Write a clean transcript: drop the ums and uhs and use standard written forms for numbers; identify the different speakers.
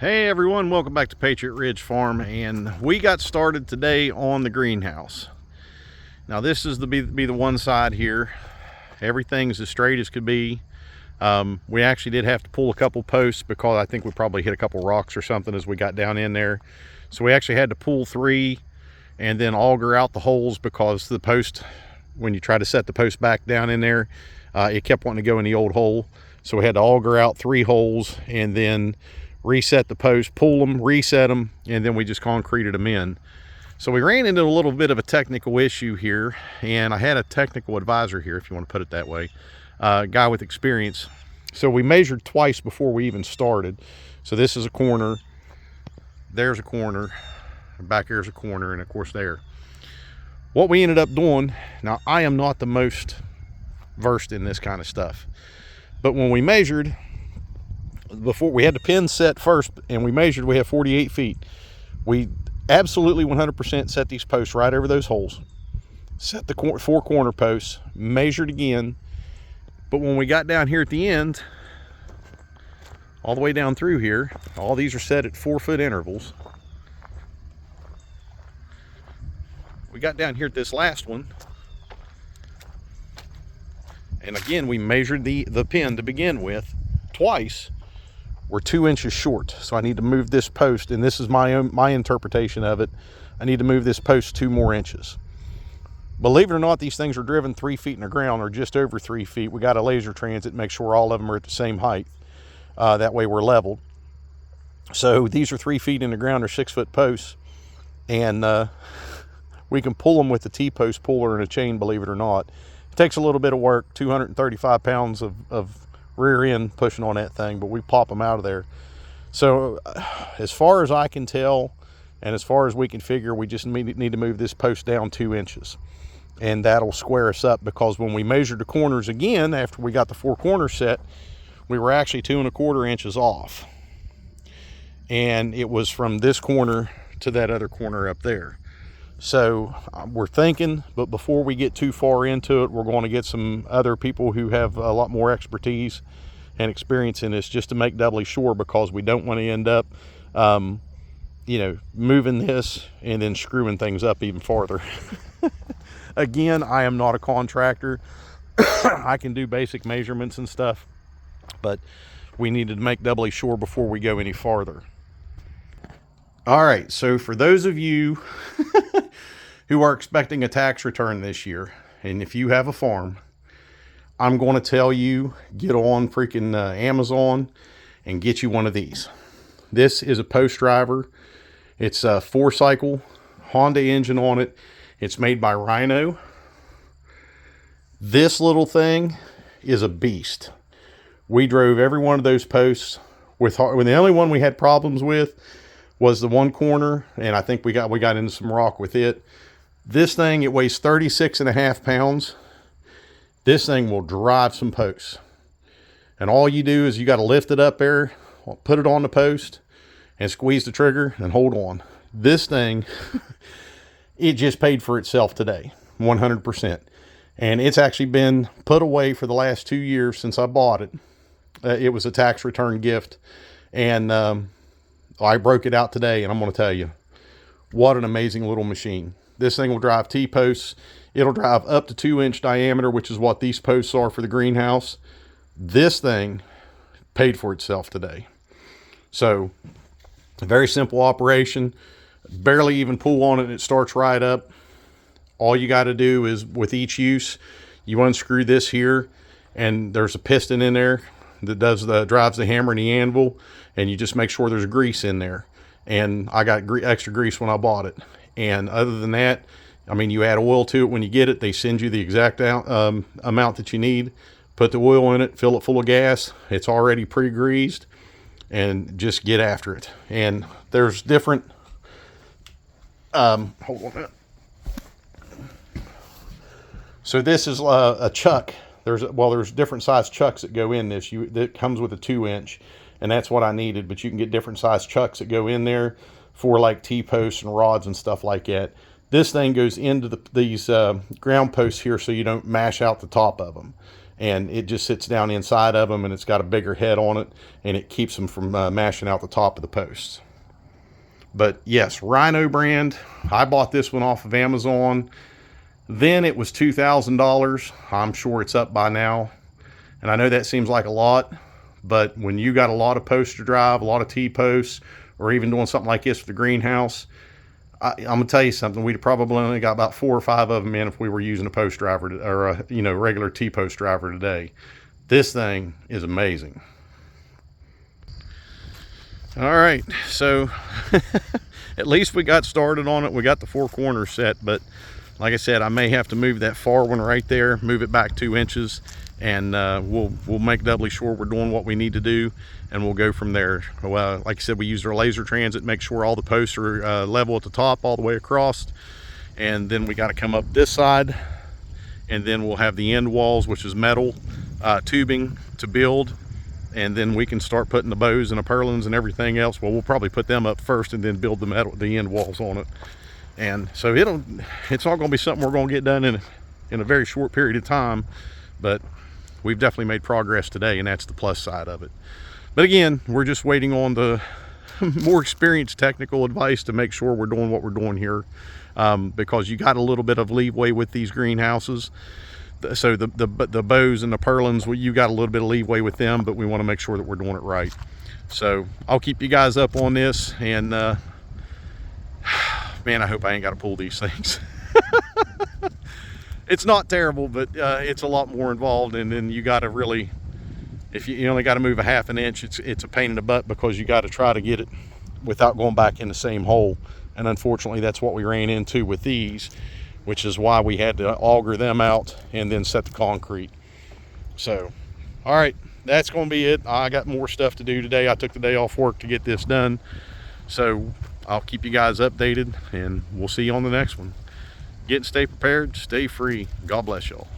Speaker 1: Hey everyone, welcome back to Patriot Ridge Farm, and we got started today on the greenhouse. Now this is be the one side here. Everything's as straight as could be. We actually did have to pull a couple posts because I think we probably hit a couple rocks or something as we got down in there. So we actually had to pull 3 and then auger out the holes because the post, when you try to set the post back down in there, it kept wanting to go in the old hole. So we had to auger out 3 holes and then reset the post, pull them, reset them, and then we just concreted them in. So we ran into a little bit of a technical issue here, and I had a technical advisor here, if you want to put it that way, a guy with experience. So we measured twice before we even started. So this is a corner, there's a corner, back here's a corner, and of course there. What we ended up doing, now I am not the most versed in this kind of stuff, but when we measured, before we had the pin set first, and we measured, we have 48 feet. We absolutely 100% set these posts right over those holes, set the 4 corner posts, measured again. But when we got down here at the end, all the way down through here, all these are set at 4-foot intervals. We got down here at this last one, and again we measured the pin to begin with twice. We're 2 inches short, so I need to move this post, and this is my interpretation of it. I need to move this post 2 more inches. Believe it or not, these things are driven 3 feet in the ground, or just over 3 feet. We got a laser transit, make sure all of them are at the same height. That way we're leveled. So these are 3 feet in the ground, or 6-foot posts, and we can pull them with the T-post puller and a chain, believe it or not. It takes a little bit of work, 235 pounds of rear end pushing on that thing, but we pop them out of there. So as far as I can tell, and as far as we can figure, we just need to move this post down 2 inches, and that'll square us up, because when we measured the corners again after we got the 4 corners set, we were actually 2¼ inches off, and it was from this corner to that other corner up there. So we're thinking, but before we get too far into it, we're going to get some other people who have a lot more expertise and experience in this, just to make doubly sure, because we don't want to end up moving this and then screwing things up even farther. Again, I am not a contractor. I can do basic measurements and stuff, but we needed to make doubly sure before we go any farther. All right, so for those of you who are expecting a tax return this year, and if you have a farm, I'm going to tell you, get on freaking Amazon and get you one of these. This is a post driver. It's a 4-cycle Honda engine on it. It's made by Rhino. This little thing is a beast. We drove every one of those posts when the only one we had problems with was the 1 corner, and I think we got into some rock with it. This thing, it weighs 36.5 pounds. This thing will drive some posts. And all you do is you got to lift it up there, put it on the post, and squeeze the trigger and hold on. This thing, it just paid for itself today, 100%. And it's actually been put away for the last 2 years since I bought it. It was a tax return gift, and I broke it out today, and I'm going to tell you, what an amazing little machine. This thing will drive T-posts. It'll drive up to 2-inch diameter, which is what these posts are for the greenhouse. This thing paid for itself today. So, a very simple operation. Barely even pull on it, and it starts right up. All you got to do is, with each use, you unscrew this here, and there's a piston in there that drives the hammer and the anvil, and you just make sure there's grease in there. And I got extra grease when I bought it. And other than that, I mean, you add oil to it when you get it. They send you the exact amount that you need. Put the oil in it, fill it full of gas. It's already pre-greased, and just get after it. And there's different, hold on a minute. So this is a chuck. There's different size chucks that go in this. That comes with a 2-inch, and that's what I needed. But you can get different size chucks that go in there for like T-posts and rods and stuff like that. This thing goes into these ground posts here, so you don't mash out the top of them. and it just sits down inside of them, and it's got a bigger head on it, and it keeps them from mashing out the top of the posts. But yes, Rhino brand. I bought this one off of Amazon. Then it was $2,000. I'm sure it's up by now. And I know that seems like a lot, but when you got a lot of posts to drive, a lot of T-posts, or even doing something like this for the greenhouse, I'm gonna tell you something. We'd probably only got about 4 or 5 of them in if we were using a post driver or a regular T-post driver today. This thing is amazing. All right, so at least we got started on it. We got the 4 corners set, but like I said, I may have to move that far one right there, move it back 2 inches, and we'll make doubly sure we're doing what we need to do, and we'll go from there. Well, like I said, we used our laser transit, make sure all the posts are level at the top all the way across, and then we got to come up this side, and then we'll have the end walls, which is metal tubing to build. And then we can start putting the bows and the purlins and everything else. Well, we'll probably put them up first and then build the end walls on it. And so it's not going to be something we're going to get done in a very short period of time, but we've definitely made progress today, and that's the plus side of it. But again, we're just waiting on the more experienced technical advice to make sure we're doing what we're doing here, because you got a little bit of leeway with these greenhouses. So the bows and the purlins, well, you got a little bit of leeway with them, but we want to make sure that we're doing it right. So I'll keep you guys up on this, and man, I hope I ain't got to pull these things. It's not terrible, but it's a lot more involved, and then you got to really, if you only got to move a ½ an inch, it's a pain in the butt, because you got to try to get it without going back in the same hole. And unfortunately, that's what we ran into with these, which is why we had to auger them out and then set the concrete. So, all right, that's going to be it. I got more stuff to do today. I took the day off work to get this done. So I'll keep you guys updated, and we'll see you on the next one. Stay prepared, stay free. God bless y'all.